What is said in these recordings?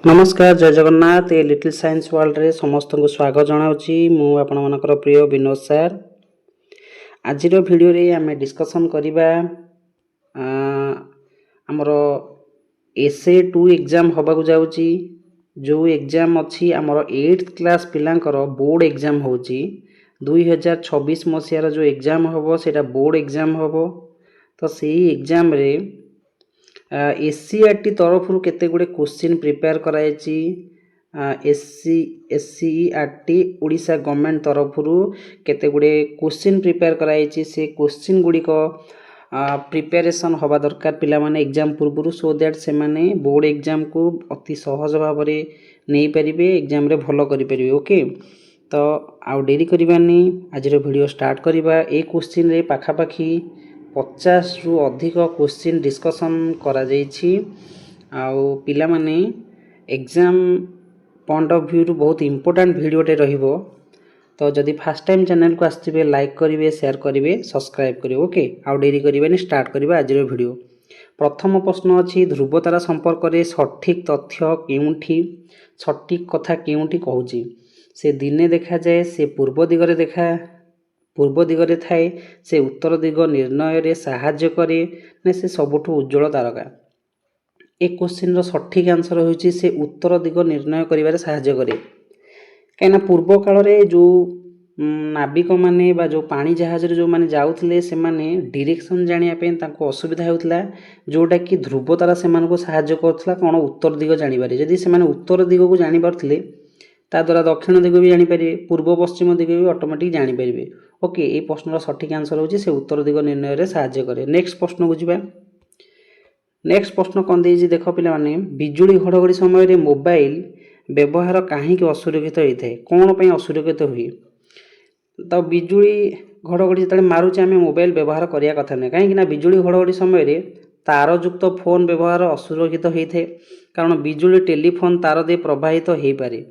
नमस्कार जय Jagannath a little science world रे समस्त को स्वागत जनाऊँगी मु आपण मानकर प्रिय विनोद सर। आज वीडियो रे आम डिस्कसन करिबा आमर एसए 2 एग्जाम होबाकू जाउची जो एग्जाम अच्छी आमर 8th क्लास पिलांकर बोर्ड एग्जाम होची 2026 मसीहार जो एग्जाम होबो सेटा बोर्ड एग्जाम होबो। तो सेही एग्जाम रे एससीईआरटी तरफ केते गुडे क्वेश्चन प्रिपेयर करायची एससीईआरटी ओडिशा गवर्नमेंट तरफ केते गुडे क्वेश्चन प्रिपेयर करायची से क्वेश्चन गुडी को प्रिपरेशन होबा दरकार पिला माने एग्जाम पूर्व सो दैट से माने बोर्ड एग्जाम को अति सहज भाव रे नै परिबे एग्जाम रे भलो करि परिबे। ओके तो आउ देरी करिबानी आज रो वीडियो स्टार्ट करिबा। ए क्वेश्चन रे पाखा पाखी 50 रु अधिक क्वेश्चन डिस्कसन करा जाइछि आउ पिला माने एग्जाम पॉइंट ऑफ व्यू रु बहुत इंपोर्टेंट वीडियो टे रहिबो। तो जदि फर्स्ट टाइम चैनल को आस्थिबे लाइक करिवे शेयर करिवे सब्सक्राइब करिवे। ओके आउ देरी करिवेनी स्टार्ट करिबा आज रो वीडियो। प्रथम प्रश्न अछि ध्रुवतारा संपर्क रे सठिक तथ्य केउठी सठिक कथा केउठी कहूची से दिने देखा जाए से पूर्व दिगरे पूर्व दिगरे थाए से उत्तर दिग निर्णय रे साहाय्य करे ने से सबुठु उज्जवल तारका। एक क्वेश्चन रो सठिक आंसर होची से उत्तर दिग निर्णय करिवारे साहाय्य करे कहिना पूर्व काल रे जो नाविक माने बा जो पानी जहाज रे जो माने जाउथिले से माने डायरेक्शन जानिया पे ताको असुविधा होउतला जोटा कि ध्रुव तारा से मानको साहाय्य करथला कोन उत्तर दिग जानिबारे। जदि से माने उत्तर दिग को जानि परथिले ता द्वारा दक्षिण दिग भी जानि परिबे पूर्व पश्चिम दिग भी ऑटोमेटिक जानि परिबे। ओके ए प्रश्नर सठिक आंसर होची से उत्तर दिग निर्णय रे साहाय्य करे। नेक्स्ट प्रश्न को जिबा। नेक्स्ट प्रश्न कोन देजी देखो पिला माने बिजुली घडघडी समय रे मोबाइल व्यवहार काहे के असुरक्षित होइथे कोन पई असुरक्षित होई। तो बिजुली घडघडी जतले मारुचे आमे मोबाइल व्यवहार करिया कथा नै काहे कि ना बिजुली घडघडी समय रे तार युक्त फोन व्यवहार असुरक्षित होइथे कारण बिजुली टेलीफोन तार दे प्रवाहित हेइ पारे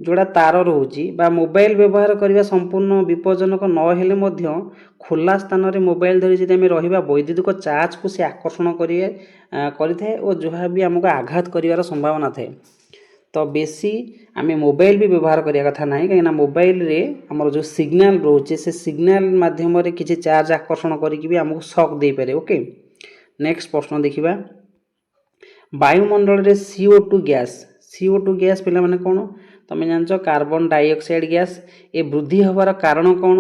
जोड़ा तार रोची बा मोबाइल व्यवहार करने संपूर्ण विपज्जनक न हेले मध्य खोला स्थान रे मोबाइल धरी जदि आमे रहिबा वैद्युतिक चार्ज को से आकर्षण करिथे और जहाँ भी हमको आघात करिवार संभावना थाए। तो बेसी आमे मोबाइल भी व्यवहार करिया कथा नाही कहिना मोबाइल रे हमर जो सिग्नल रोचे से सिग्नल माध्यम रे किछि चार्ज आकर्षण करिकि भी हमको शॉक दे पारे। ओके नेक्स्ट प्रश्न देखिबा। वायुमंडल रे CO2 गैस पिला माने कोन तमे जानछो कार्बन डाइऑक्साइड गैस ए वृद्धि होबार कारण कोन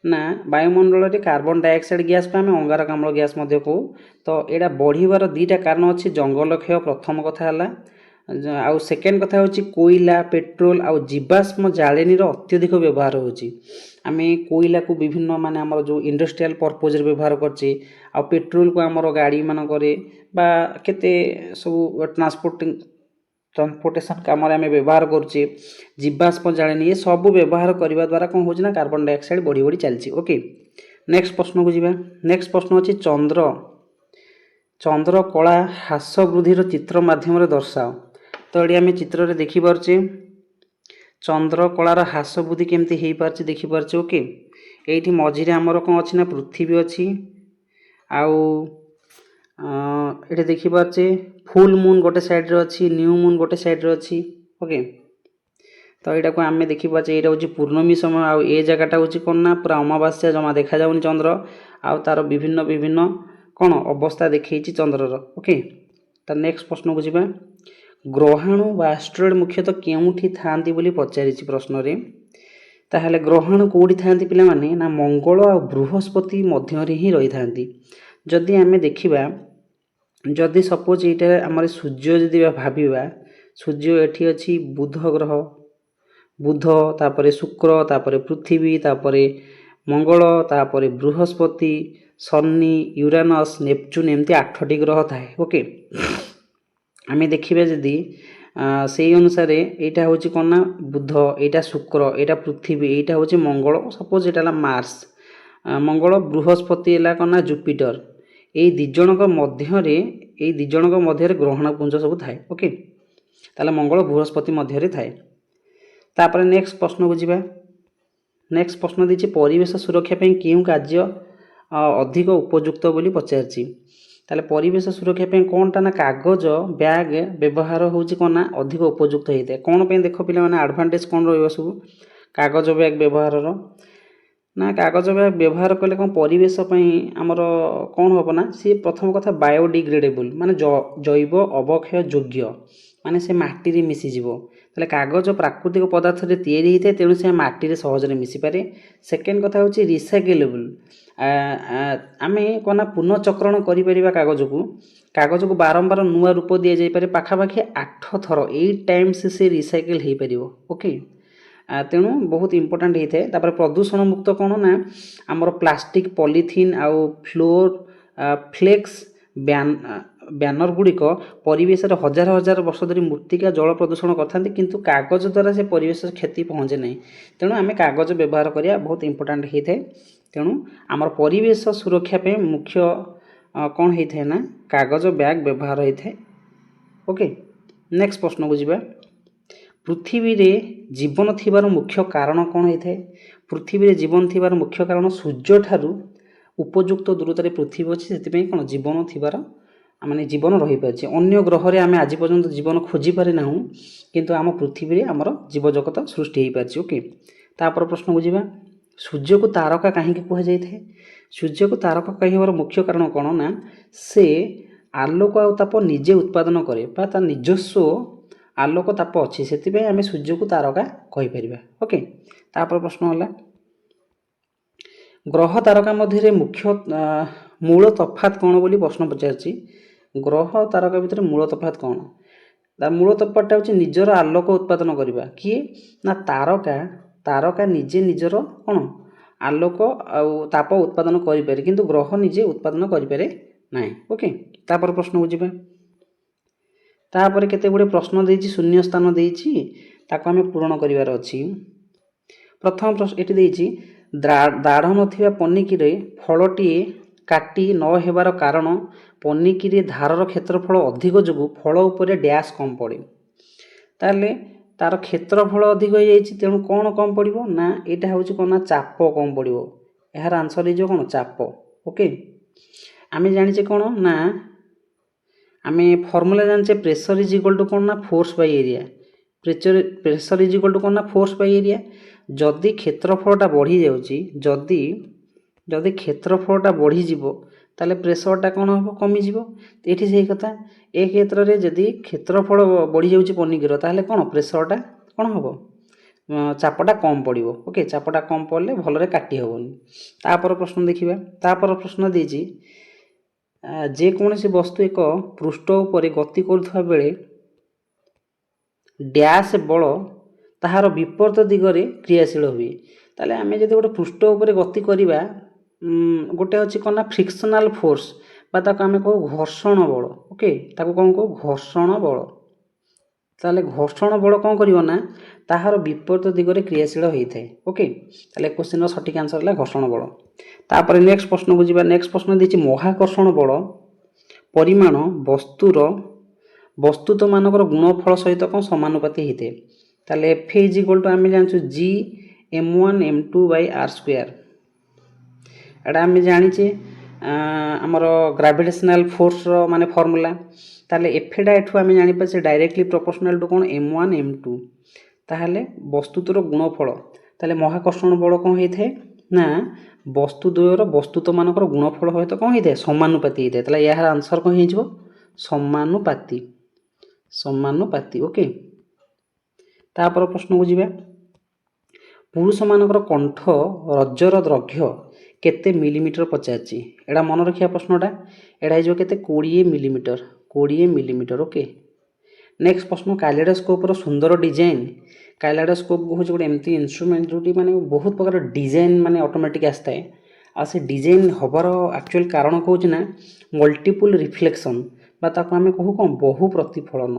ना वायुमंडल रे कार्बन डाइऑक्साइड गैस पे आमे अंगारकाम्ल गैस मध्ये को। तो एडा बढ़िबार दुईटा कारण अछि जंगल क्षय प्रथम कथा हला आउ सेकेंड कथा होछि कोयला पेट्रोल आउ जीवाश्म जाळेनी रो अत्यधिक व्यवहार होछि। आमे कोयला को विभिन्न माने हमर जो इंडस्ट्रियल पर्पज रे व्यवहार करछि आउ पेट्रोल को हमर गाड़ी मान करे बा केते सब ट्रांसपोर्टेशन काम आम व्यवहार करुचे जीवाश्म जाळेनी ये सब व्यवहार करने द्वारा कौन हो कार्बन डाइऑक्साइड बढ़ी बढ़ी चलती। ओके नेक्स्ट प्रश्न को जीवा। नेक्स्ट प्रश्न अच्छी चंद्र कला ह्रास वृद्धि चित्र माध्यम दर्शाओ। तो ये आम चित्र रे देखि पारछे चंद्र कलार ह्रास वृद्धि केमती हो पारछे देखि पारछे। ओके एठी मझिरे हमर कौन अच्छी ना पृथ्वी अच्छी आउ ये देखि पारछे फुल मून गोटे साइड रे अच्छी न्यू मून गोटे साइड रे अच्छी। ओके तो यहाँ को आम देखी पाचे यहाँ हूँ पूर्णमी समय आउ ए जगटा हूँ कौन ना पूरा अमावास्या जमा देखा जाऊनी चंद्र आउ तार विभिन्न विभिन्न कौन अवस्था देखी चंद्रर। ओके तो नेक्स्ट प्रश्न को जीवा। ग्रहाणु बा एस्ट्रॉइड मुख्यतः केउठी थांती बोली पचारि प्रश्न रे ताहले ग्रहाणु कोठी थांती पिला माने ना मंगल आ बृहस्पति मध्य रे ही रही थांती। जदि आमे देखिबा जदि सपोज ये आम सूर्य जदि भाविबा सूर्य एठी अच्छी बुध ग्रह बुध तापरे शुक्र तापरे पृथ्वी तापरे मंगल तापरे बृहस्पति शनि यूरानस नेपच्यून एमती 8टी ग्रह थाए। ओके आमे देखिबा जदि से अनुसार यहाँ हूँ कौन ना बुध यहाँ शुक्र यहाँ पृथ्वी यहाँ हूँ मंगल सपोज यहाँ मार्स मंगल बृहस्पति है कौन ना जुपिटर ये दिजणक मध्य ग्रहण पुंज सब थाए। ओके ताले मंगल बृहस्पति मध्य थाए। तापर नेक्स्ट प्रश्न को जीवा। नेक्स्ट प्रश्न दीची परिवेश सुरक्षा पे क्यों कार्य अधिक उपयुक्त बोली पचारछि। ताले परिवेश सुरक्षा पे कोनटा ना कागज बैग व्यवहार होउची कोन ना अधिक उपयुक्त होइते कोन पे देख पिला माने एडवांटेज कोन रहइबो सब कागज बैग व्यवहार रो ना कागज बैग व्यवहार कले कोन परिवेश पई हमर कोन होबो ना सी प्रथम कथा बायोडिग्रेडेबल माने जैव अवक्षय योग्य माने से माटी रे मिसी जीवो ताले कागज प्राकृतिक पदार्थ रे तयारी हिते तेणु से माटी रे सहज रे मिसी पारे सेकेंड कथा होची रिसाइकेलेबल आमे कोना पुनर्चक्रण करि परिबा कागज को बारंबार नुआ रूप दिया जाय पारे पाखापाखि 8 थर 8 टाइम्स से रिसाइकेल हे परिबो ओके तेणु बहुत इंपोर्टेंट होता है तापर प्रदूषण मुक्त कौन ना आमर प्लास्टिक पॉलीथीन आउ फ्लोर फ्लेक्स बैनर गुड़िक परिवेश हजार हजार वर्ष धरी मृत्तिका जल प्रदूषण करते किंतु कागज द्वारा से परिवेश क्षति पहुँचे ना तेणु आम कागज व्यवहार करिया बहुत इंपोर्टेंट होता है तेणु आमर परिवेश सुरक्षा पे मुख्य कौन होता है ना कागज बैग व्यवहार होता है ओके नेक्स्ट प्रश्न को जीवा पृथ्वी रे जीवन थिबार मुख्य कारण कौन होता है पृथ्वी रे जीवन थिबार मुख्य कारण सूर्य ठारू उपयुक्त दूरतार पृथ्वी अच्छी से कौन जीवन थिबार माने जीवन रही पारे अन्य ग्रह रे आमे आज पर्यंत जीवन खोजी पारे ना किंतु आम पृथ्वी रे आमर जीवजगत सृष्टि हो पारे ओके तापर प्रश्न बुझा सूर्य को तारका कहीं कह जाए सूर्य को तारका कहबार मुख्य कारण कौन ना से आलोक आ ताप निजे उत्पादन करे ता निजस्व आलोक ताप अच्छी से आम सूर्य को तारका कहीपर ओके तापर प्रश्न है ग्रह तारका मध्य मुख्य मूल तफात कौन बोली प्रश्न पचार ग्रह तारका भितर मूल तफात कौन मूल तफातटा हूँ निजर आलोक उत्पादन करवा किए ना तारका तारका निजे निजर कौन आलोक ताप उत्पादन करें किंतु ग्रह निजे उत्पादन करें ना ओके तापर प्रश्न बुझा तापर केते गुडे प्रश्न देछि शून्य स्थान देछि ताको हमें पूरण करिवार अछि प्रथम प्रश्न एटी देछि दाढ़ नथिबा पनिकिरे फलटी काटी न हेबार कारण पनिकिरे धारर क्षेत्रफल अधिक जोगु फल उपरे डैश कम पड़े ताले तार क्षेत्रफल अधिक हो जाइछि तेणु कौन कम पड़िबो ना एटा होछि कोन ना चाप कम पड़िबो यार आंसर हे जो कोन चाप ओके आमे जानिछे कोन ना आमे फॉर्मूला जानचे प्रेशर इज इक्वल टू कौन ना force by area pressure is equal to कौन ना फोर्स बाय एरिया जदि क्षेत्रफलटा बढ़ी जाउची जदि क्षेत्रफलटा बढ़ी जीवो ताले प्रेशरटा कौन हो कमी जीवो एठी सही कथा ए क्षेत्र रे जदि क्षेत्रफल बढ़ी जाउची पनिकिर ताले कौन प्रेशरटा कौन हो चापटा कम पड़ो ओके चापटा कम पड़े भलरे काटी हेबनी तापर प्रश्न देखिबा तापर प्रश्न देछि जेकोसी वस्तु एक पृष्ठ उपर गति करुवा बेले डैश बल ताहार विपरीत दिगरे क्रियाशील हुए ताले आमे जदि गोटे पृष्ठ उपर गति करिबा गोटे अछि कोना फ्रिक्शनल फोर्स बा ताको आमे कहू घर्षण बल ओके ताको कोन कहू घर्षण बल ताले घर्षण बल कौन करिवो ना ताहार विपरीत दिगरे क्रियाशील होइथाय ओके ताले क्वेश्चन रो सटीक आंसर है घर्षण बल तापर नेक्स्ट प्रश्न को जीवा नेक्स्ट प्रश्न देछि महाकर्षण बल परिमाण वस्तुत मानकर गुणफल सहित कौन समानुपाती होते ताले F इज इक्वल टू आम जानछु G m1 m2 by r square एटा आम जानिचे आमर ग्रेविटेशनल फोर्स रो माने फार्मूला ताले एफेडा एठू आम जानि पाछे डायरेक्टली प्रोपोर्शनल टू कौन m1 m2 ताहले वस्तुतर गुणफल ताले महाकर्षण बल कौन होइथे ना वस्तु द्वयर वस्तुत मानकर गुणफल सहित कौन होइथे समानुपाती होइथे ताले यार आंसर कौन हिजबो समानुपाती ओके तापर प्रश्न को जीवा पुरुष मानकर कंठ रज्जर दैर्घ्य केते मिलीमीटर पचारछि एडा मन रखिया प्रश्नटा एडा हिजो केते 20 मिलीमीटर ओके नेक्स्ट प्रश्न कैलेडोस्कोप रो सुंदर डिजाइन कैलेडोस्कोप हूँ गोटे एमती इन्स्ट्रुमेंट जोटी माने बहुत प्रकार डिजाइन माने ऑटोमेटिक आस्ता है आ से डिजाइन हबार एक्चुअल कारण कहूँ ना मल्टीपल रिफ्लेक्शन बा ताको आमे कहू कौन बहु प्रतिफलन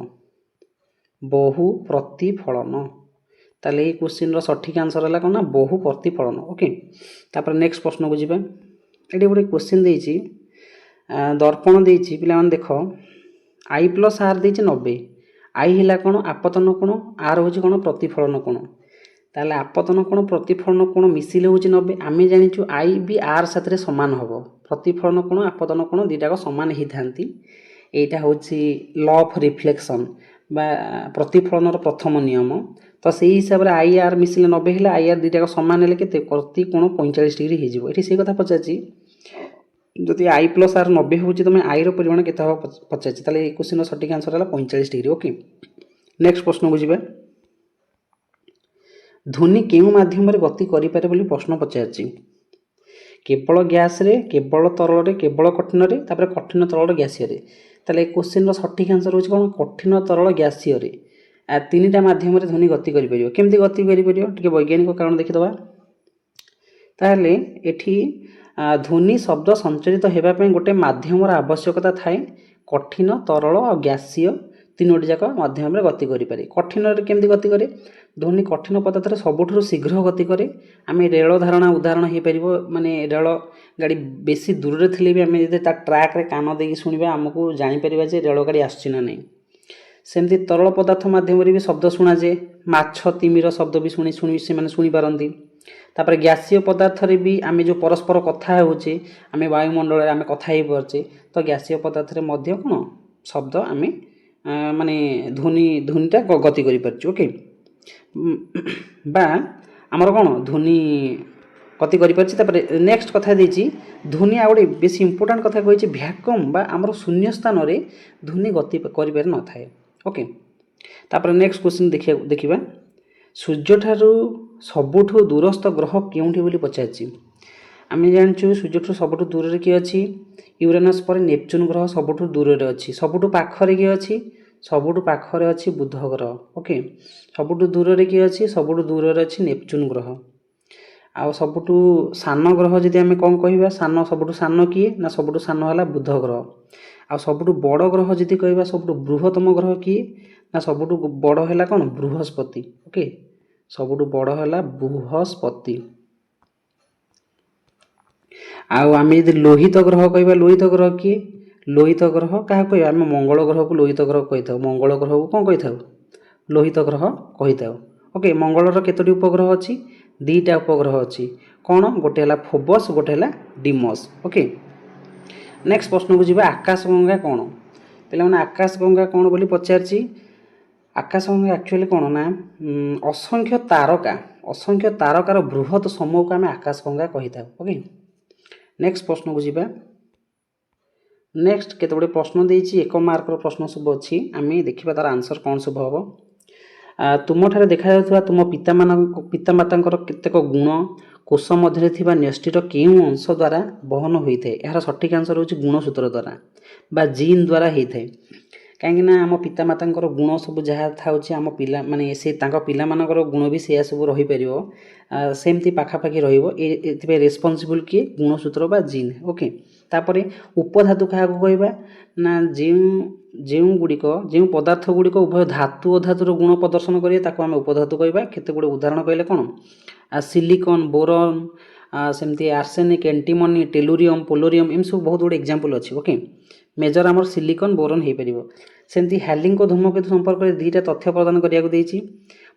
ताले ये क्वेश्चन रो सठिक आंसर है कौन ना बहु प्रतिफलन ओके तापर नेक्स्ट प्रश्न को जीवा एटी गोटे क्वेश्चन देछि दर्पण देछि पिला माने देखो I प्लस आर देछि 90 आई हिला कौन आपतन कोण आर होछि कोण प्रतिफलन कोण ताले आपतन कोण प्रतिफलन कोण मिसिले होची 90 आमे जानिछु आई भी आर साथरे समान हबो प्रतिफलन कोण आपतन कोण दुईटाक समान ही थांती एटा होची लॉ ऑफ रिफ्लेक्शन बा प्रतिफलनर प्रथम नियम तो सेही हिसाब रे आई आर मिसिले 90 हेले आई आर दुईटाक समान हेले केते प्रति कोण 45 डिग्री हे जिवो एठी से कथा पचाची जदि आई प्लस आर 90 होची तमे आई रो परिमाण केते हो पचाची ताले ए क्वेश्चन रो सटीक आंसर हला 45 डिग्री ओके नेक्स्ट प्रश्न बुझिबा ध्वनि केउ माध्यम रे गति करि पारे बोली प्रश्न पचाची केवल गैस रे केवल तरल रे केवल कठिन रे तापर कठिन तरल गैसीय रे ताले क्वेश्चन रो सटीक आंसर होची कोन कठिन तरल गैसीय रे आ तीनटा माध्यम रे ध्वनि गति करि परियो केमति गति करि परियो टिके वैज्ञानिक कारण देखि दबा ताले एठी ध्वनि शब्द संचरित हेबा पय गोटे माध्यम रा आवश्यकता थाए कठिन तरल और गैसीय तीनोटी जाक माध्यम रे गति करि पारे कठिन रे केमति गति करे ध्वनि कठिन पदार्थ रे सबुठु शीघ्र गति करे आमे रेल धारणा उदाहरण हे परिबो माने रेल गाड़ी बेसी दूर रे थिले भी आमे जदि ता ट्रैक रे कान देकी सुनिबा हमकु जानि परिबा जे रेल गाड़ी आछी ना नै सेमति तरल पदार्थ माध्यम रे भी शब्द सुना जे माछ तिमिर शब्द भी सुनी से माने सुनी पारंती तापर गैसीय पदार्थ रे भी आमे जो परस्पर कथा होचे आमे वायुमंडल रे आमे कथा हे परचे तो गैसीय पदार्थ रे मध्य कोन शब्द आमे माने ध्वनिटा गति करि परछु ओके बा हमर कोन ध्वनि गति करि परछि तापर नेक्स्ट कथा देछि ध्वनि आ गोटे बेसी इंपोर्टेंट कथा कहिछि वैक्यूम बा हमर शून्य स्थान रे ध्वनि गति करि पारे न थाए ओके तापर नेक्स्ट क्वेश्चन देखिबा सूर्य ठारू सबुठु दूरस्थ ग्रह केउठी बोली पचाछि आमे जानछु सूर्य ठारू सबुठु दूर रे की अछि यूरेनस पर नेपच्यून ग्रह सबुठु दूर रे अछि सबुठु पाखरे की अछि सबुठु पाखरे अछि बुध ग्रह ओके सबुठु दूर रे की अछि सबुठु दूर रे अछि नेपच्यून ग्रह आ सबुठु सान ग्रह जदि आमे कोन कहिबा सान सबुठु सान की ना सबुठु सान हला बुध ग्रह आ सबुठु बड़ ग्रह जदि कहिबा सबुठु बृहत्तम ग्रह की ना सबुठु बड़ हला कोन बृहस्पति ओके सबुठु बड़ हला बृहस्पति आउ आमे यदि लोहित ग्रह कहिबा लोहित ग्रह की लोहित ग्रह काहा कहिबा आमे मंगल ग्रह को लोहित ग्रह कहिथाउ मंगल ग्रह को कोन कहिथाउ लोहित ग्रह कहिथाउ ओके मंगल रो केतोटी उपग्रह अछि दीटा उपग्रह अछि कोन गोटे हला फोबस गोटे हला डिमस ओके नेक्स्ट प्रश्न को जिबा आकाशगंगा कोन पहिले माने आकाशगंगा कोन बोली पचारछि आकाशगंगा एक्चुअली कोन ना असंख्य तारकार बृहत समूह को आमे आकाशगंगा कहिथाउ ओके नेक्स्ट प्रश्न को जिबा नेक्स्ट केते बडे प्रश्न देछि एक मार्क रो प्रश्न सब अछि आमे देखिबा तार आंसर कोन सब हबो तुम ठारे देखा जाउथबा तुम पिता मातांकर केतेक गुण कोष मध्य थिबा न्यष्टिर केउ अंश द्वारा बहन होइथे एहार सटीक आंसर होछि गुणसूत्र द्वारा बा जीन द्वारा हेइथे काहेकि ना हम पिता मातांकर गुण सब जहा थाउछि हम पिला माने से तांका पिला मानकर गुण भी से सब रही परिबो सेमति पाखा पाखी रहिबो एथिबे रेस्पोंसिबल की गुणसूत्र बा जीन ओके तापरे उपधातु कहा को कहबा ना जेउ गुडिक जेउ पदार्थ गुडिक उभय धातु और धातुर गुण प्रदर्शन करिए ताको हम उपधातु कहबा केते गुडे उदाहरण कहले कोन सिलिकॉन बोरॉन सेमति आर्सेनिक एंटीमनी टेलुरियम पोलोरियम एम सब बहुत गुडे एग्जांपल अछि ओके मेजर हमर सिलिकॉन बोरॉन हे परिबो सेमति हैलिंग को धूमकेतु संपर्क रे दीटा तथ्य प्रदान करिया को देछि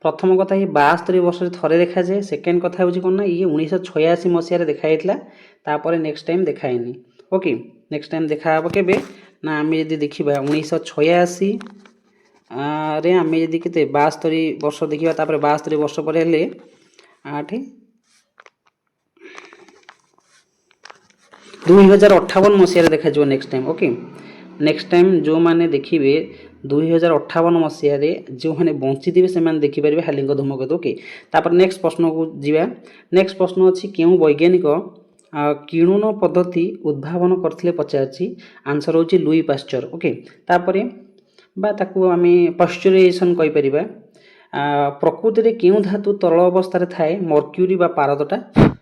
प्रथम कथा ही 72 वर्ष रे थरे देखा जाय सेकंड कथा होछि कोन ना ये 1986 मसिया रे देखा हेतला तापर नेक्स्ट टाइम देखाइनी ओके नेक्स्ट टाइम देखा हबो केबे ना आमे यदि देखिबा 1986 रे आमे यदि केते 72 वर्ष देखिबा तापर 72 वर्ष पर हेले 8 2058 मसिया रे देखा जो next time okay next time जो माने देखिबे 2058 मसिया रे जो माने बंची दिबे से माने देखि परिबे हालिंग धूमकेतु ओके तापर नेक्स्ट प्रश्न को जिबा नेक्स्ट प्रश्न अछि केउ वैज्ञानिक किणुन पद्धति उद्भावन करथिले पचारछि आंसर होछि लुई पास्चर ओके तापरे बा ताकू आमे पास्चराइजेशन कहि परिबा प्रकृति रे केउ धातु तरल अवस्था रे थाए मर्क्यूरी बा पारदटा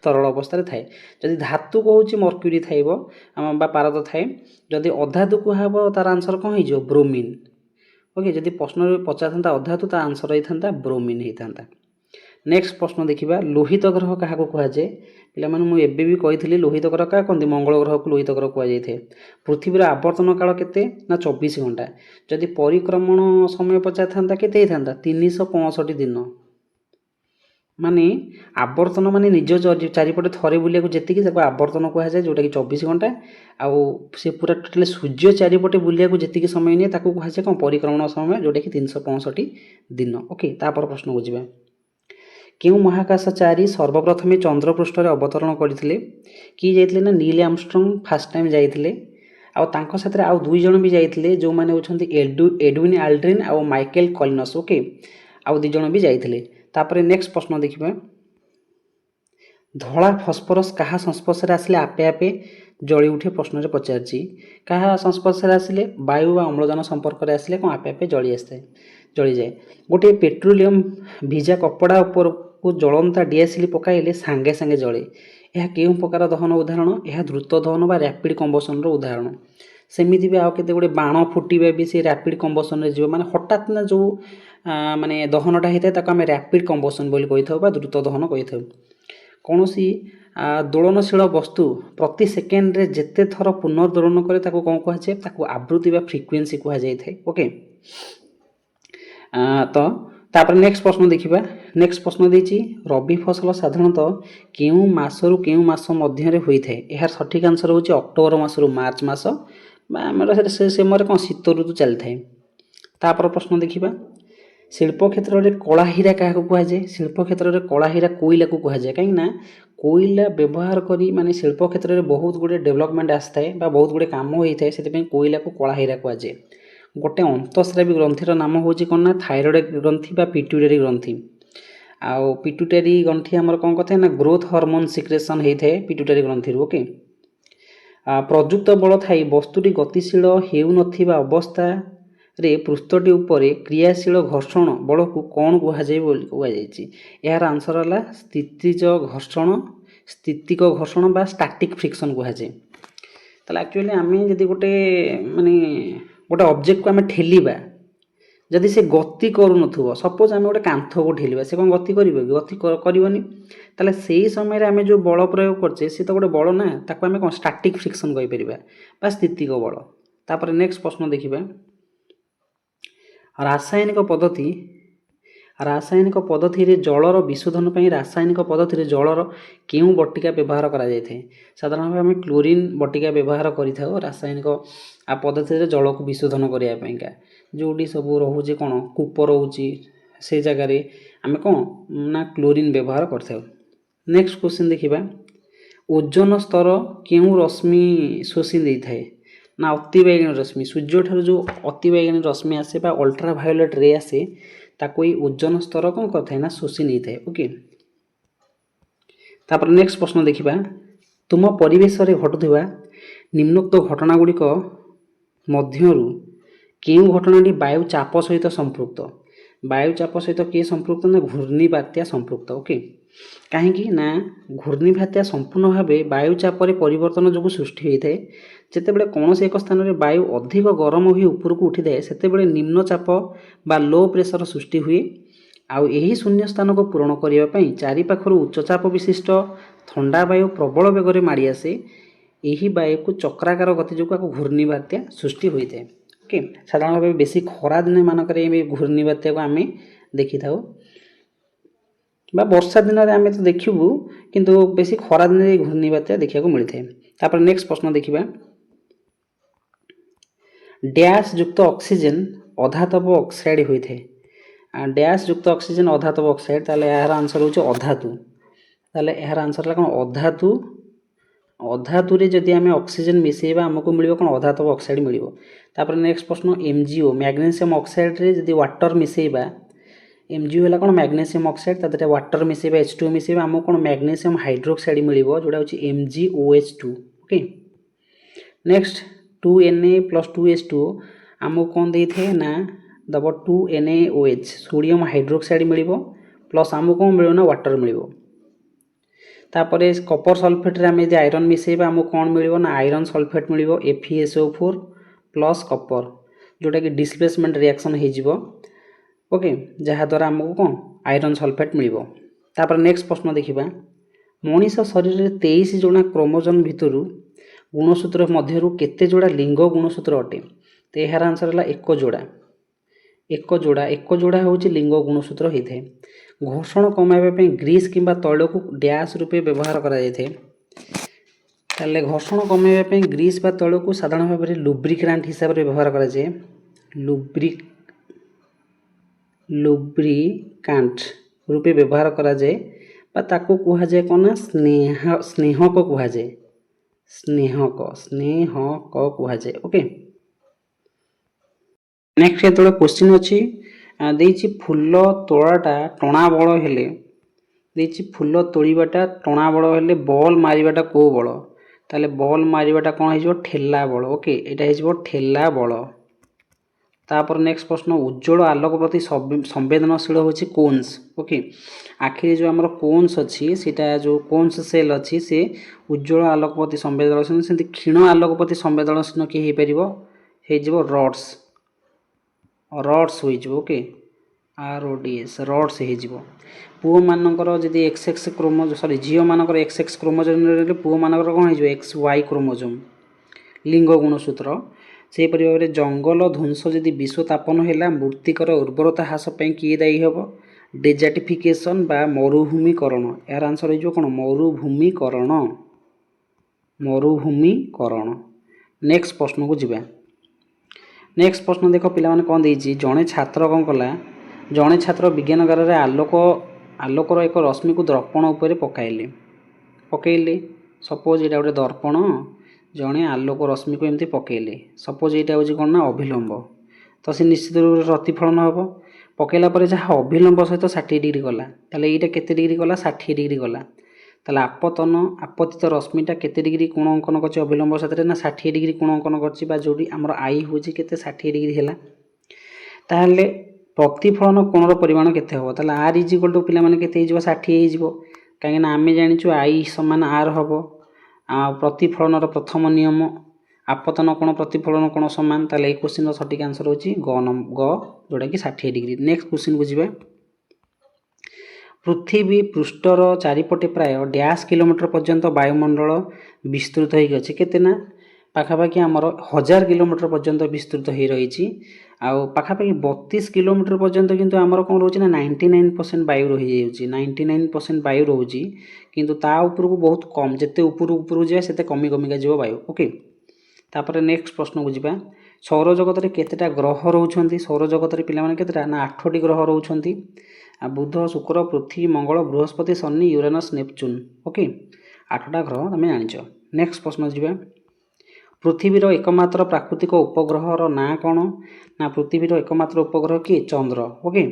तरल अवस्था रे थाए जदि धातु कहूछि मर्क्यूरी थाइबो बा पारद थाए जदि अधातु कहबो तार आंसर कोन हे जो ब्रोमीन ओके जदि प्रश्न रे पचारथांता अधातु ता आंसर हेथांता ब्रोमीन हेथांता नेक्स्ट प्रश्न देखिबा लोहित ग्रह काहा को कहा जाय पिला माने मु एबे भी कहिथिली लोहित ग्रह का कोन मंगल ग्रह को लोहित ग्रह कहा जायथे पृथ्वी रा आवर्तन काल केते ना 24 घंटा जदि परिक्रमण समय पचारथांता केते हेथांता 365 दिन माने आवर्तन माने निज चारिपटे थरे बुलिया जेतिकी ताको आवर्तन कहा जाए जोटा कि 24 घंटा आउ से पूरा टोटल सूर्य चारिपटे बुलिया जेतिकी समय निये ताको कहा जाए कौन परिक्रमण समय जोटा कि 365 दिन। ओके तापर प्रश्न को जिबा केउ महाकाशचारी सर्वप्रथमे चंद्रपृष्ठ अवतरण करथिले कि जाइथिले ना नील आर्मस्ट्रंग फास्ट टाइम जाइथिले आउ तांको साथरे आउ दुई जण भी जाइथिले जो माने होछन्ती एडविन आल्ड्रिन आउ माइकल कॉलिनस। ओके आउ दुई जण भी जाइथिले। तापरे नेक्स्ट प्रश्न देखिबा धला फस्फरस कहा संस्पर्श आसिले आपे आपे जळी उठे प्रश्न रे पचारछि कहा संस्पर्श आसिले वायु वा अम्लजान संपर्क रे आसिले कोन आपे आपे जळी आस्ते जळी जाए। गोटे पेट्रोलियम भिजा कपड़ा ऊपर को जलंता डीएसएल पकाइले सांगे सांगे जळे यह केउं प्रकार दहन उदाहरण यह द्रुत दहन बा रैपिड कंबसन रो उदाहरण। सेमिति भी आउ केते गोटे बाण फुटिबा भी से रैपिड कंबसन रे जीव माने हठात ना जो माने दहनटा हेते ताको आमे रैपिड कंबसन बोली कहिथाउ बा द्रुत दहन कहिथाउ। कौनसी दोलनशील वस्तु प्रति सेकेंड रे जेते थर पुनर्दोलन करे ताको कोन कहा जाय ताको आवृत्ति बा फ्रीक्वेंसी कहा जाय थाए। ओके तो तापर नेक्स्ट प्रश्न देखिबा नेक्स्ट प्रश्न देछि रबी फसल साधारणतः केउ मासरु केउ मास मध्य रे होई थाए एहार सठिक आंसर होछि अक्टोबर मासरु मार्च मास बा हमर से मरे कोन शीत ऋतु चल थाए। तापर प्रश्न देखिबा शिल्प क्षेत्र में कला हीरा क्या कह जाए शिल्प क्षेत्र में कला हीरा कोईला को कह जाए कहीं कोईला व्यवहार करी माने शिल्प क्षेत्र में बहुत गुड़े डेवलपमेंट आसए बहुत गुड़े कम होता है से कोईला को कला हीरा कह जाए। गोटे अंतःस्रावी ग्रंथीर नाम हूँ कौन ना थायरॉइड ग्रंथि बा पिट्यूटरी ग्रंथि आउ पिट्यूटरी ग्रंथि आमर कौन कथा ना ग्रोथ हार्मोन सिक्रेशन होता है पिट्यूटरी ग्रंथि। ओके प्रयुक्त बल थाई वस्तुटी गतिशील हेउ नथिबा अवस्था रे पृष्ठटी उपरे क्रियाशील घर्षण बल को कौन कहुए बोली कहुई यार आंसर है स्थितिज घर्षण स्थितिक घर्षण बा स्टैटिक फ्रिक्शन कहुए। ताले एक्चुअली आम जदि गोटे माने गोटे ऑब्जेक्ट को आम ठेलिबा जदि से गति करूनथुबो सपोज आम गोटे कांथ को ठेलिबा से कौन गति करिवो गति करबनी ताले सेही समय रे आम जो बल प्रयोग करछे से तो गोटे बल ना ताको आम कौन स्टैटिक फ्रिक्शन कहि परिबा बा स्थितिक बल। तापर नेक्स्ट प्रश्न देखिबा रासायनिक पद्धति रे जलर विशोधन पई रासायनिक पद्धति रे जलर केउ बटिका व्यवहार करा जाय थे साधारणतः आम क्लोरीन बटिका व्यवहार करिथाउ रासायनिक पद्धति रे जल को विशोधन करिया पई का जोडी सब रहउजे कोन कूप रहउची से जगह रे आम कोन ना क्लोरीन व्यवहार करथाउ। नेक्स्ट क्वेश्चन देखिबा ओजोन स्तर केउ रश्मि शोषि दै थाए ना अति बैगणी रश्मि सूर्य ठार जो अति बैगणी रश्मि आसे बा अल्ट्रा भायोलेट रे आसे ताको ओजोन स्तर कौन करता है ना शोषि नहीं थाए। ओके तापर नेक्स्ट प्रश्न देखिबा तुम परिवेश रे घटुवा निम्नोक्त घटना गुड़िक मध्यरु केउ घटनाटी वायु चाप सहित संपृक्त वायु चाप सहित किए संपृक्त ना घूर्णी बात्या संपृक्त। ओके कहीं ना घूर्णी बात्या संपूर्ण भाव वायु चाप परिवर्तन जो सृष्टि होता है जितेबाला कौन से एक स्थान में वायु अधिक गरम हो ऊपर को उठी थाए से निम्न चाप बा लो प्रेशर सृष्टि हुए आउ यही शून्य स्थान को पूरण करने चारि पाखर उच्च चाप विशिष्ट ठंडा वायु प्रबल बेगर माड़ी आसे यही वायु को चक्राकार गति जो घूर्णी बात्या सृष्टि होता है। ओके साधारण भाव बेसी खरा दिन मानक घूर्णी बात्या को आम देखी था बा वर्षा दिन में आम तो देखू किंतु बेसी खरा दिन घूर्णी बात्या देखा मिलता है। तापर नेक्स्ट प्रश्न देखिबा डैश युक्त ऑक्सीजन अधातव ऑक्साइड होता है डैश युक्त ऑक्सीजन अधातव ऑक्साइड ताले यार आंसर होचे अधातु ताले यार आंसर है कौन अधातु अधातु रे जदि आम ऑक्सीजन मिसेबा हमको मिलिबो कौन अधातव ऑक्साइड मिलिबो। तापर नेक्स्ट प्रश्न एमजीओ मैग्नीशियम ऑक्साइड रे जदि वाटर मिसेबा एमजीओ है कौन मैग्नीशियम ऑक्साइड तादरे वाटर मिसेबा H2 मिसेबा हमको कौन मैग्नीशियम हाइड्रोक्साइड मिलिबो जोड़ा होची MgOH2। Okay next 2Na + 2H2 आमको कौन दे थे ना दब 2NaOH सोडियम हाइड्रोक्साइड मिलिबो प्लस आमको कौन मिलिबो ना वाटर मिलिबो। तापर कपर सल्फेट रे आमे आयरन मिसेबा आमको कौन मिलिबो ना iron sulphate मिलिबो FeSO4 plus Kapoor जोटा कि डिस्प्लेसमेंट रिएक्शन हो जिवो। ओके जहाँ द्वारा आमको कौन आयरन सल्फेट मिलिबो। तापर नेक्स्ट प्रश्न देखिबा मनीष शरीर रे 23 जोड़ा क्रोमोजोम भितरु गुणसूत्र मध्यरु केते जोड़ा लिंग गुणसूत्र अटे तो यार आंसर है 1 जोड़ा ଏକ ଯୋଡ଼ା ହେଉଛି ଲିଙ୍ଗ ଗୁଣସୂତ୍ର ହୋଇଥାଏ। ଘର୍ଷଣ କମାଇବା ପାଇଁ ଗ୍ରୀସ୍ କିମ୍ବା ତୈଳକୁ ଡ୍ୟାସ୍ ରୂପେ ବ୍ୟବହାର କରାଯାଇଥାଏ। ତାହେଲେ ଘର୍ଷଣ କମାଇବା ପାଇଁ ଗ୍ରୀସ୍ ବା ତୈଳକୁ ସାଧାରଣ ଭାବରେ ଲୁବ୍ରିକାଣ୍ଟ ହିସାବରେ ବ୍ୟବହାର କରାଯାଏ। ଲୁବ୍ରିକାଣ୍ଟ ରୂପେ ବ୍ୟବହାର କରାଯାଏ ବା ତାକୁ କୁହାଯାଏ କ'ଣ ନା ସ୍ନେହକ କୁହାଯାଏ। ସ୍ନେହକ କୁହାଯାଏ। ଓକେ, ନେକ୍ସଟ ଯେତେବେଳେ କ୍ୱେଶ୍ଚିନ୍ ଅଛି ଦେଇଛି ଫୁଲ ତୋଳାଟା ଟଣା ବଳ ହେଲେ ଫୁଲ ତୋଳିବାଟା ଟଣା ବଳ ହେଲେ ବଲ୍ ମାରିବାଟା କେଉଁ ବଳ? ତାହେଲେ ବଲ୍ ମାରିବାଟା କ'ଣ ହେଇଯିବ? ଠେଲା ବଳ। ଓକେ, ଏଇଟା ହେଇଯିବ ଠେଲା ବଳ। ତାପରେ ନେକ୍ସଟ ପ୍ରଶ୍ନ, ଉଜ୍ଜ୍ୱଳ ଆଲୋକ ପ୍ରତି ସମ୍ବେଦନଶୀଳ ହେଉଛି କୋନ୍ସ। ଓକେ, ଆଖିରେ ଯେଉଁ ଆମର କୋନ୍ସ ଅଛି ସେଇଟା ଯେଉଁ କୋନ୍ସ ସେଲ୍ ଅଛି ସେ ଉଜ୍ଜ୍ୱଳ ଆଲୋକ ପ୍ରତି ସମ୍ବେଦନଶୀଳ। ସେମିତି କ୍ଷୀଣ ଆଲୋକ ପ୍ରତି ସମ୍ବେଦନଶୀଳ କିଏ ହେଇପାରିବ? ହେଇଯିବ ରଡ୍ସ ହୋଇଯିବ। ଓକେ, RODS ରଡ୍ସ ହେଇଯିବ। ପୁଅମାନଙ୍କର ଯଦି ଝିଅମାନଙ୍କର XX କ୍ରୋମୋଜୋମ୍ ରହିଲେ ପୁଅମାନଙ୍କର କ'ଣ ହେଇଯିବ? XY କ୍ରୋମୋଜୋମ୍ ଲିଙ୍ଗ ଗୁଣସୂତ୍ର। ସେହିପରି ଭାବରେ ଜଙ୍ଗଲ ଧ୍ୱଂସ ଯଦି ବିଶ୍ୱ ତାପନ ହେଲା ମୃତ୍ତିକାର ଉର୍ବରତା ହ୍ରାସ ପାଇଁ କିଏ ଦାୟୀ ହେବ? ଡେଜର୍ଟିଫିକେସନ୍ ବା ମରୁଭୂମିକରଣ। ଏହାର ଆନ୍ସର ହେଇଯିବ କ'ଣ? ମରୁଭୂମିକରଣ। ନେକ୍ସଟ ପ୍ରଶ୍ନକୁ ଯିବା। ନେକ୍ସଟ ପ୍ରଶ୍ନ ଦେଖ ପିଲାମାନେ କ'ଣ ଦେଇଛି? ଜଣେ ଛାତ୍ର କ'ଣ କଲା? ଜଣେ ଛାତ୍ର ବିଜ୍ଞାନଗାରରେ ଆଲୋକର ଏକ ରଶ୍ମିକୁ ଦର୍ପଣ ଉପରେ ପକାଇଲେ। ସପୋଜ ଏଇଟା ଗୋଟେ ଦର୍ପଣ, ଜଣେ ଆଲୋକ ରଶ୍ମିକୁ ଏମିତି ପକାଇଲେ। ସପୋଜ ଏଇଟା ହେଉଛି କ'ଣ ନା ଅଭିଲମ୍ବ, ତ ସେ ନିଶ୍ଚିତ ରୂପରେ ପ୍ରତିଫଳନ ହେବ। ପକାଇଲା ପରେ ଯାହା ଅଭିଲମ୍ବ ସହିତ 60 ଡିଗ୍ରୀ ଗଲା, ତାହେଲେ ଏଇଟା କେତେ ଡିଗ୍ରୀ ଗଲା? 60 ଡିଗ୍ରୀ ଗଲା। ତାହେଲେ ଆପତିତ ରଶ୍ମିଟା କେତେ ଡିଗ୍ରୀ କୋଣ ଅଙ୍କନ କରିଛି ଅଭିଲମ୍ବ ସାଥିରେ? ନା 60 ଡିଗ୍ରୀ କୋଣ ଅଙ୍କନ କରିଛି, ବା ଯେଉଁଠି ଆମର ଆଇ ହେଉଛି କେତେ? 60 ଡିଗ୍ରୀ ହେଲା। ତାହେଲେ ପ୍ରତିଫଳନ କୋଣର ପରିମାଣ କେତେ ହେବ? ତାହେଲେ R ଇଜିକାଲ୍ ଟୁ ପିଲାମାନେ କେତେ ହେଇଯିବ? 60 ହେଇଯିବ। କାହିଁକିନା ଆମେ ଜାଣିଛୁ I ସମାନ R ହେବ। ପ୍ରତିଫଳନର ପ୍ରଥମ ନିୟମ ଆପତନ କୋଣ ପ୍ରତିଫଳନ କୋଣ ସମାନ। ତାହେଲେ এই କ୍ୱେଶ୍ଚିନ୍ର ସଠିକ୍ ଆନ୍ସର ହେଉଛି ଗ ଯେଉଁଟାକି 60 ଡିଗ୍ରୀ। ନେକ୍ସଟ କ୍ୱେଶ୍ଚିନ୍କୁ ଯିବା। ପୃଥିବୀ ପୃଷ୍ଠର ଚାରିପଟେ ପ୍ରାୟ ଡ୍ୟାସ୍ କିଲୋମିଟର ପର୍ଯ୍ୟନ୍ତ ବାୟୁମଣ୍ଡଳ ବିସ୍ତୃତ ହୋଇକି ଅଛି। କେତେ? ନା ପାଖାପାଖି ଆମର 1000 କିଲୋମିଟର ପର୍ଯ୍ୟନ୍ତ ବିସ୍ତୃତ ହୋଇ ରହିଛି। ଆଉ ପାଖାପାଖି 32 କିଲୋମିଟର ପର୍ଯ୍ୟନ୍ତ କିନ୍ତୁ ଆମର କ'ଣ ରହୁଛି ନା 99% ବାୟୁ ରହିଯାଉଛି। 99% ବାୟୁ ରହୁଛି, କିନ୍ତୁ ତା ଉପରକୁ ବହୁତ କମ୍। ଯେତେ ଉପରକୁ ଯିବା ସେତେ କମିକା ଯିବ ବାୟୁ। ଓକେ, ତାପରେ ନେକ୍ସଟ ପ୍ରଶ୍ନକୁ ଯିବା। ସୌରଜଗତରେ କେତେଟା ଗ୍ରହ ରହୁଛନ୍ତି? ସୌରଜଗତରେ ପିଲାମାନେ କେତେଟା? ନା 8ଟି ଗ୍ରହ ରହୁଛନ୍ତି। ବୁଧ, ଶୁକ୍ର, ପୃଥିବୀ, ମଙ୍ଗଳ, ବୃହସ୍ପତି, ଶନି, ୟୁରାନସ୍, ନେପଚୁନ୍। ଓକେ, 8ଟା ଗ୍ରହ ତମେ ଜାଣିଛ। ନେକ୍ସଟ ପ୍ରଶ୍ନ ଯିବା। ପୃଥିବୀର ଏକମାତ୍ର ପ୍ରାକୃତିକ ଉପଗ୍ରହର ନାଁ କ'ଣ? ନା ପୃଥିବୀର ଏକମାତ୍ର ଉପଗ୍ରହ କିଏ? ଚନ୍ଦ୍ର। ଓକେ,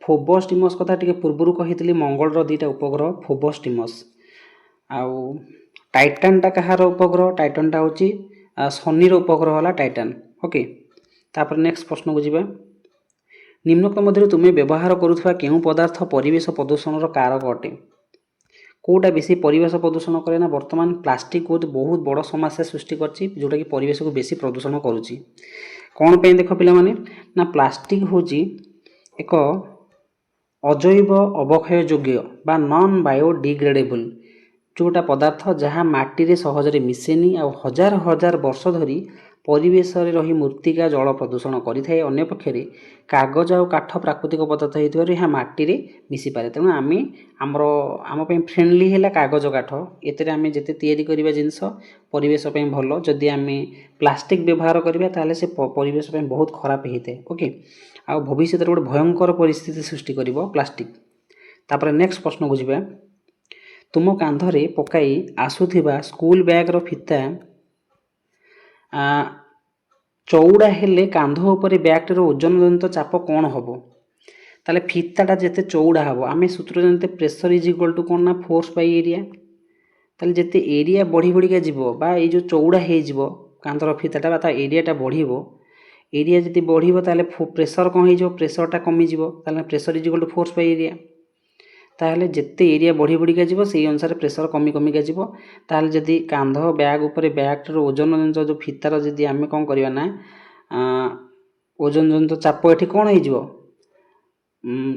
ଫୋବସ୍ ଡିମସ୍ କଥା ଟିକେ ପୂର୍ବରୁ କହିଥିଲି। ମଙ୍ଗଳର 2ଟା ଉପଗ୍ରହ ଫୋବସ୍ ଡିମସ୍। ଆଉ ଟାଇଟାନ୍ଟା କାହାର ଉପଗ୍ରହ? ଟାଇଟାନ୍ଟା ହେଉଛି ଶନିର ଉପଗ୍ରହ ହେଲା ଟାଇଟାନ୍। ଓକେ, ତାପରେ ନେକ୍ସଟ ପ୍ରଶ୍ନକୁ ଯିବା। ନିମ୍ନକ ମଧ୍ୟରୁ ତୁମେ ବ୍ୟବହାର କରୁଥିବା କେଉଁ ପଦାର୍ଥ ପରିବେଶ ପ୍ରଦୂଷଣର କାରକ ଅଟେ? କେଉଁଟା ବେଶୀ ପରିବେଶ ପ୍ରଦୂଷଣ କରେ? ନା ବର୍ତ୍ତମାନ ପ୍ଲାଷ୍ଟିକ୍ ବହୁତ ବଡ଼ ସମସ୍ୟା ସୃଷ୍ଟି କରିଛି, ଯେଉଁଟାକି ପରିବେଶକୁ ବେଶୀ ପ୍ରଦୂଷଣ କରୁଛି। କ'ଣ ପାଇଁ ଦେଖ ପିଲାମାନେ? ନା ପ୍ଲାଷ୍ଟିକ୍ ହେଉଛି ଏକ ଅଜୈବ ଅବକ୍ଷୟ ଯୋଗ୍ୟ ବା ନନ୍ ବାୟୋଡିଗ୍ରେଡେବଲ୍ ଯେଉଁଟା ପଦାର୍ଥ ଯାହା ମାଟିରେ ସହଜରେ ମିଶେନି ଆଉ ହଜାର ବର୍ଷ ଧରି ପରିବେଶରେ ରହି ମୃତ୍ତିକା ଜଳ ପ୍ରଦୂଷଣ କରିଥାଏ। ଅନ୍ୟପକ୍ଷରେ କାଗଜ ଆଉ କାଠ ପ୍ରାକୃତିକ ପଦାର୍ଥ ହେଇଥିବାରୁ ଏହା ମାଟିରେ ମିଶିପାରେ। ତେଣୁ ଆମ ପାଇଁ ଫ୍ରେଣ୍ଡଲି ହେଲା କାଗଜ କାଠ। ଏଥିରେ ଆମେ ଯେତେ ତିଆରି କରିବା ଜିନିଷ ପରିବେଶ ପାଇଁ ଭଲ। ଯଦି ଆମେ ପ୍ଲାଷ୍ଟିକ୍ ବ୍ୟବହାର କରିବା ତାହେଲେ ସେ ପରିବେଶ ପାଇଁ ବହୁତ ଖରାପ ହେଇଥାଏ। ଓକେ, ଆଉ ଭବିଷ୍ୟତରେ ଗୋଟେ ଭୟଙ୍କର ପରିସ୍ଥିତି ସୃଷ୍ଟି କରିବ ପ୍ଲାଷ୍ଟିକ୍। ତାପରେ ନେକ୍ସଟ ପ୍ରଶ୍ନକୁ ଯିବା। ତୁମ କାନ୍ଧରେ ପକାଇ ଆସୁଥିବା ସ୍କୁଲ ବ୍ୟାଗର ଫିତା ଚଉଡ଼ା ହେଲେ କାନ୍ଧ ଉପରେ ବ୍ୟାଗଟିର ଓଜନଜନିତ ଚାପ କ'ଣ ହେବ? ତାହେଲେ ଫିତାଟା ଯେତେ ଚଉଡ଼ା ହେବ, ଆମେ ସୂତ୍ର ଜାଣିତେ ପ୍ରେସର ଇଜ୍ ଇକ୍ୱାଲ୍ ଟୁ କ'ଣ ନା ଫୋର୍ସ ବାଇ ଏରିଆ। ତାହେଲେ ଯେତେ ଏରିଆ ବଢ଼ିକା ଯିବ ବା ଏଇ ଯେଉଁ ଚଉଡ଼ା ହେଇଯିବ କାନ୍ଧର ଫିତାଟା ବା ତା ଏରିଆଟା ବଢ଼ିବ, ଏରିଆ ଯଦି ବଢ଼ିବ ତାହେଲେ ପ୍ରେସର କ'ଣ ହେଇଯିବ? ପ୍ରେସରଟା କମିଯିବ। ତାହେଲେ pressure is equal to force Bai area. ତାହେଲେ ଯେତେ ଏରିଆ ବଢ଼ିକା ଯିବ ସେଇ ଅନୁସାରେ ପ୍ରେସର କମିକା ଯିବ। ତାହେଲେ ଯଦି କାନ୍ଧ ବ୍ୟାଗ୍ ଉପରେ ବ୍ୟାଗଟିର ଓଜନଜନିତ ଯେଉଁ ଫିତାର ଯଦି ଆମେ କ'ଣ କରିବା ନା ଓଜନଜନିତ ଚାପ ଏଠି କ'ଣ ହେଇଯିବ?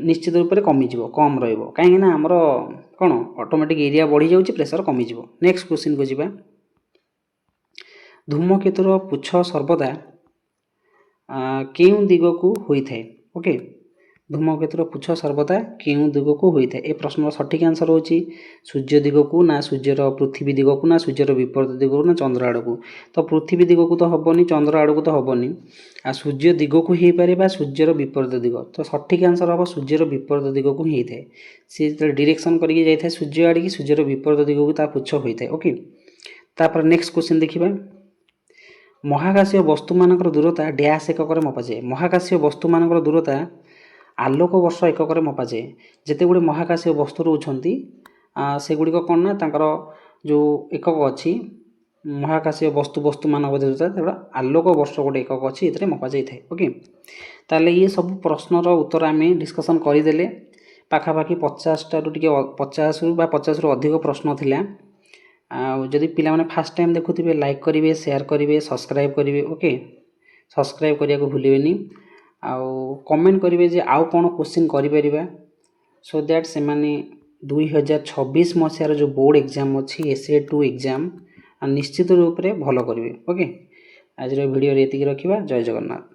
ନିଶ୍ଚିତ ରୂପରେ କମିଯିବ, କମ୍ ରହିବ। କାହିଁକିନା ଆମର କ'ଣ ଅଟୋମେଟିକ୍ ଏରିଆ ବଢ଼ିଯାଉଛି, ପ୍ରେସର କମିଯିବ। ନେକ୍ସଟ କ୍ୱେଶ୍ଚିନ୍କୁ ଯିବା। ଧୂମକେତୁର ପୁଚ୍ଛ ସର୍ବଦା କେଉଁ ଦିଗକୁ ହୋଇଥାଏ? ओके धूमकेतुर पुछ सर्वदा केउं दिगकू होइथाय ए प्रश्नर सठिक आंसर होची सूर्य दिगकू ना सूर्यर पृथ्वी दिगकू ना सूर्यर विपरीत दिगकू ना चंद्र आड़कू तो पृथ्वी दिगकू तो हबनी चंद्र आड़कू तो हबनी आ सूर्य दिगकू हो पारे बा सूर्यर विपरीत दिग तो सठिक आंसर हम सूर्यर विपरीत दिगकू ही होइथाय से जो डायरेक्शन करके जाइथाय सूर्य आड़की सूर्यर विपरीत दिगकू ता पुछ होइथाय ओके तापर नेक्स्ट क्वेश्चन देखिबा महाकाशीय वस्तु मानकर दूरता डैश एकक मपा जाए महाकाशीय वस्तु मानकर दूरता आलोक वर्ष एकक मपा जाए जिते गुड़े महाकाशीय वस्तु रोचंती सेगुड़िक कौन ना तांकर जो एकक अच्छी महाकाशीय वस्तु वस्तु मानव दूरता आलोक वर्ष गोटे एकक अच्छी ये मपा जाए ओके ताले ये सब प्रश्नर उत्तर आम डिस्कसन करदेले पाखापाखि 50 टे 50 रु 50 रु अधिक प्रश्न थिला जदि पिला माने फर्स्ट टाइम देखुथिबे लाइक करिवे शेयर करिवे सब्सक्राइब करिवे ओके सब्सक्राइब करिया को भूलिबेनी आउ कमेंट करिवे जे आउ कोन क्वेश्चन करि परिबा सो दैट से माने 2026 मसियार जो बोर्ड एग्जाम अछि SA2 एग्जाम निश्चित रूप रे भलो करिवे ओके आज वीडियो रे एतिकी रखिबा जय जगन्नाथ।